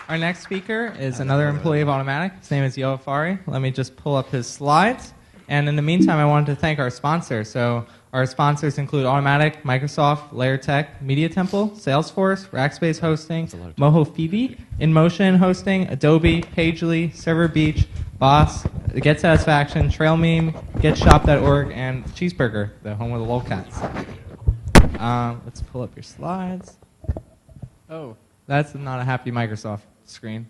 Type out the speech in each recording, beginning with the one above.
Our next speaker is another employee of Automatic. His name is Yoav Fari. Let me just pull up his slides. And in the meantime, I wanted to thank our sponsors. So our sponsors include Automatic, Microsoft, LayerTech, Media Temple, Salesforce, Rackspace Hosting, MohoFibi, InMotion Hosting, Adobe, Pagely, Server Beach, Boss, Get Satisfaction, TrailMeme, GetShop.org, and Cheeseburger, the home of the lolcats. Let's pull up your slides. Oh, that's not a happy Microsoft screen.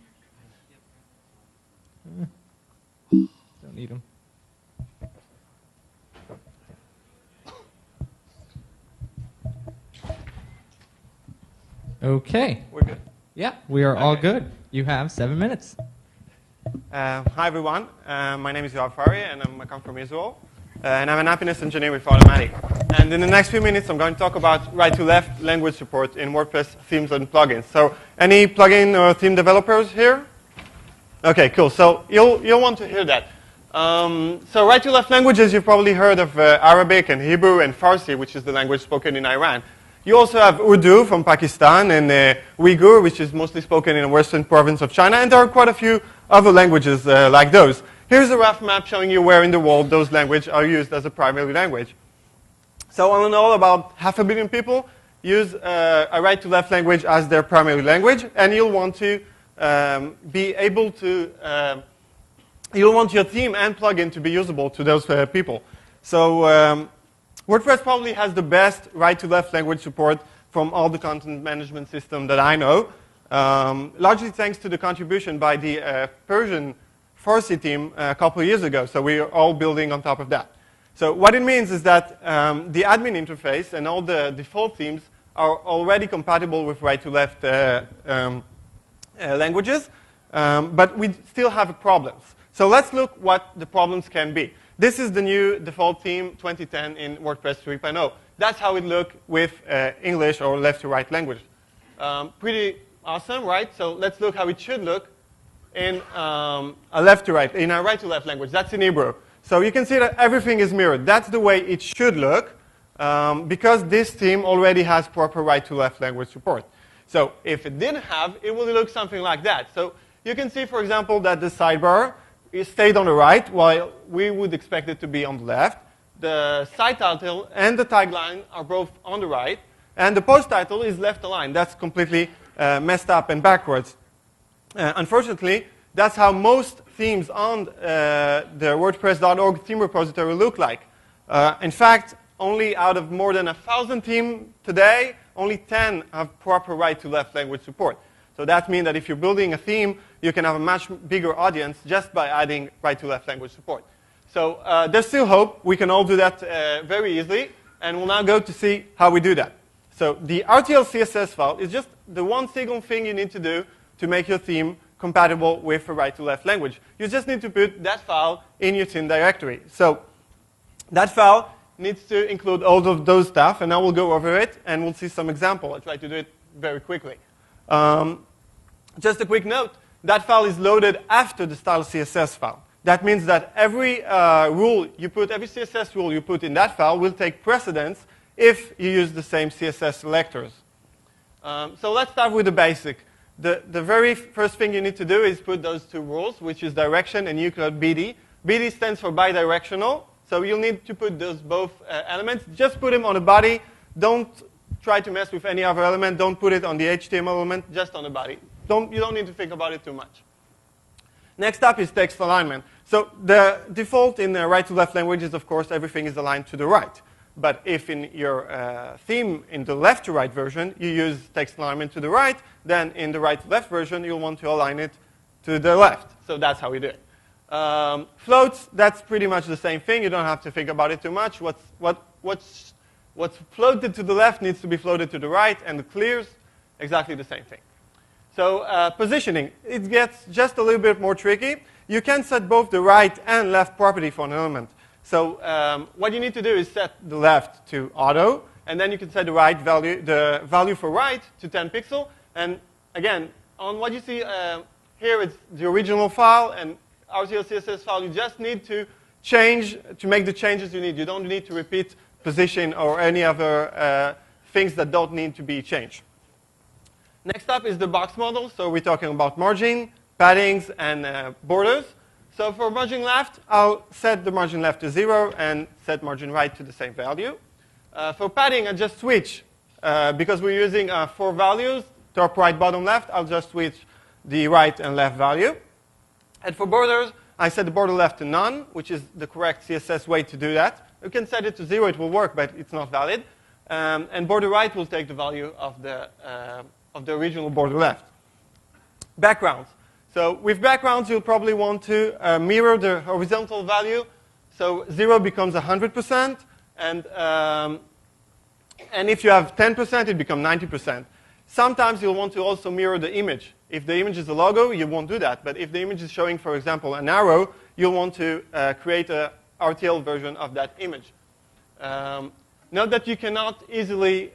Don't need them. Okay. We're good. Yeah, we are all good. You have 7 minutes. Hi, everyone. My name is Yoav Fari, and I come from Israel. And I'm an happiness engineer with Automatic. And in the next few minutes, I'm going to talk about right-to-left language support in WordPress themes and plugins. So any plugin or theme developers here? OK, cool. So you'll want to hear that. So right-to-left languages, you've probably heard of Arabic and Hebrew and Farsi, which is the language spoken in Iran. You also have Urdu from Pakistan and Uyghur, which is mostly spoken in the western province of China. And there are quite a few other languages like those. Here's a rough map showing you where in the world those languages are used as a primary language. So all in all, about 500 million people use a right-to-left language as their primary language. And you'll want to be able to, you'll want your theme and plugin to be usable to those people. So WordPress probably has the best right-to-left language support from all the content management systems that I know, largely thanks to the contribution by the Persian Farsi team a couple of years ago. So we are all building on top of that. So what it means is that the admin interface and all the default themes are already compatible with right-to-left languages, but we still have problems. So let's look what the problems can be. This is the new default theme 2010 in WordPress 3.0. That's how it looks with English or left-to-right language. Pretty awesome, right? So let's look how it should look in a left-to-right, in a right-to-left language. That's in Hebrew. So you can see that everything is mirrored. That's the way it should look because this theme already has proper right-to-left language support. So if it didn't have, it would look something like that. So you can see, for example, that the sidebar stayed on the right, while we would expect it to be on the left. The site title and the tagline are both on the right, and the post title is left aligned. That's completely messed up and backwards. Unfortunately, that's how most themes on the WordPress.org theme repository look like. In fact, only out of more than 1,000 themes today, only 10 have proper right-to-left language support. So that means that if you're building a theme, you can have a much bigger audience just by adding right-to-left language support. So there's still hope. We can all do that very easily. And we'll now go to see how we do that. So the RTL CSS file is just the one single thing you need to do to make your theme compatible with a right-to-left language. You just need to put that file in your theme directory. So that file needs to include all of those stuff. And I will go over it, and we'll see some example. I'll try to do it very quickly. Just a quick note, that file is loaded after the style CSS file. That means that every every CSS rule you put in that file will take precedence if you use the same CSS selectors. So let's start with the basic. The very first thing you need to do is put those two rules, which is direction and ucloud BD. BD stands for bidirectional, so you'll need to put those both elements. Just put them on the body. Don't try to mess with any other element. Don't put it on the HTML element, just on the body. You don't need to think about it too much. Next up is text alignment. So the default in the right-to-left language is, of course, everything is aligned to the right. But if in your theme, in the left-to-right version, you use text alignment to the right, then in the right-to-left version, you'll want to align it to the left. So that's how we do it. Floats, that's pretty much the same thing. You don't have to think about it too much. What's floated to the left needs to be floated to the right, and the clears, exactly the same thing. So positioning, it gets just a little bit more tricky. You can set both the right and left property for an element. So what you need to do is set the left to auto, and then you can set the value for right to 10 pixel. And again, on what you see here, it's the original file, and RTL CSS file. You just need to change to make the changes you need. You don't need to repeat position or any other things that don't need to be changed. Next up is the box model. So we're talking about margin, paddings, and borders. So for margin left, I'll set the margin left to 0 and set margin right to the same value. For padding, I just switch. Because we're using 4 values, top, right, bottom, left, I'll just switch the right and left value. And for borders, I set the border left to none, which is the correct CSS way to do that. You can set it to 0, it will work, but it's not valid. And border right will take the value of the original border left. Backgrounds. So with backgrounds, you'll probably want to mirror the horizontal value. So 0 becomes 100%, and if you have 10%, it becomes 90%. Sometimes you'll want to also mirror the image. If the image is a logo, you won't do that. But if the image is showing, for example, an arrow, you'll want to create a RTL version of that image. Note that you cannot easily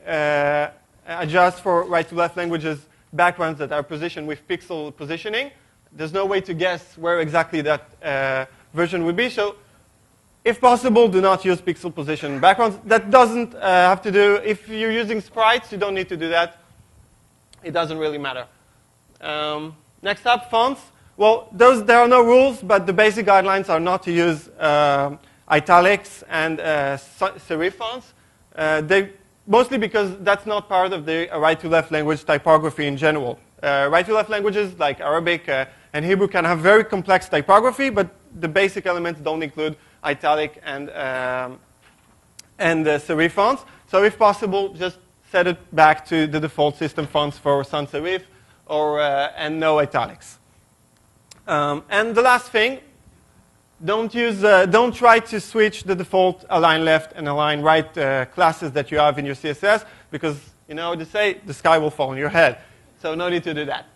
adjust for right-to-left languages backgrounds that are positioned with pixel positioning. There's no way to guess where exactly that version would be. So if possible, do not use pixel position backgrounds. That doesn't have to do, if you're using sprites, you don't need to do that. It doesn't really matter. Next up, fonts. Well, there are no rules, but the basic guidelines are not to use italics and serif fonts. Mostly because that's not part of the right-to-left language typography in general. Right-to-left languages like Arabic and Hebrew can have very complex typography, but the basic elements don't include italic and serif fonts. So if possible, just set it back to the default system fonts for sans serif and no italics. And the last thing, don't try to switch the default align left and align right classes that you have in your CSS, because you know what they say, the sky will fall on your head. So no need to do that.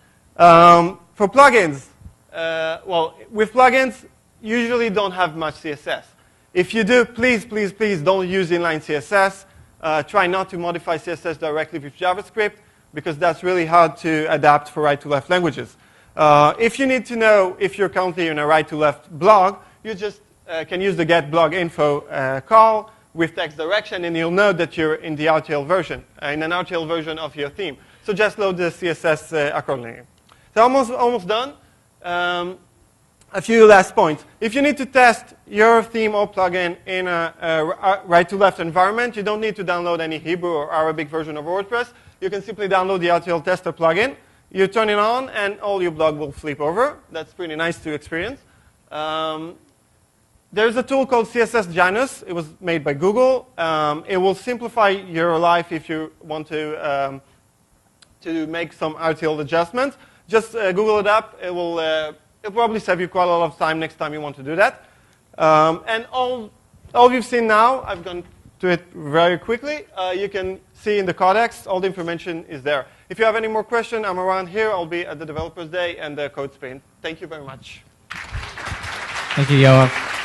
For plugins, well, with plugins, usually don't have much CSS. If you do, please, please, please don't use inline CSS. Try not to modify CSS directly with JavaScript, because that's really hard to adapt for right-to-left languages. If you need to know if you're currently in a right-to-left blog, you just can use the get blog info call with text direction, and you'll know that you're in the RTL version, in an RTL version of your theme. So just load the CSS accordingly. So almost done. A few last points. If you need to test your theme or plugin in a right-to-left environment, you don't need to download any Hebrew or Arabic version of WordPress. You can simply download the RTL tester plugin. You turn it on, and all your blog will flip over. That's pretty nice to experience. There's a tool called CSS Janus. It was made by Google. It will simplify your life if you want to make some RTL adjustments. Just Google it up. It'll probably save you quite a lot of time next time you want to do that. And all you've seen now, I've gone to it very quickly. You can see in the codex, all the information is there. If you have any more questions, I'm around here. I'll be at the Developers Day and the Code Sprint. Thank you very much. Thank you, Yoav.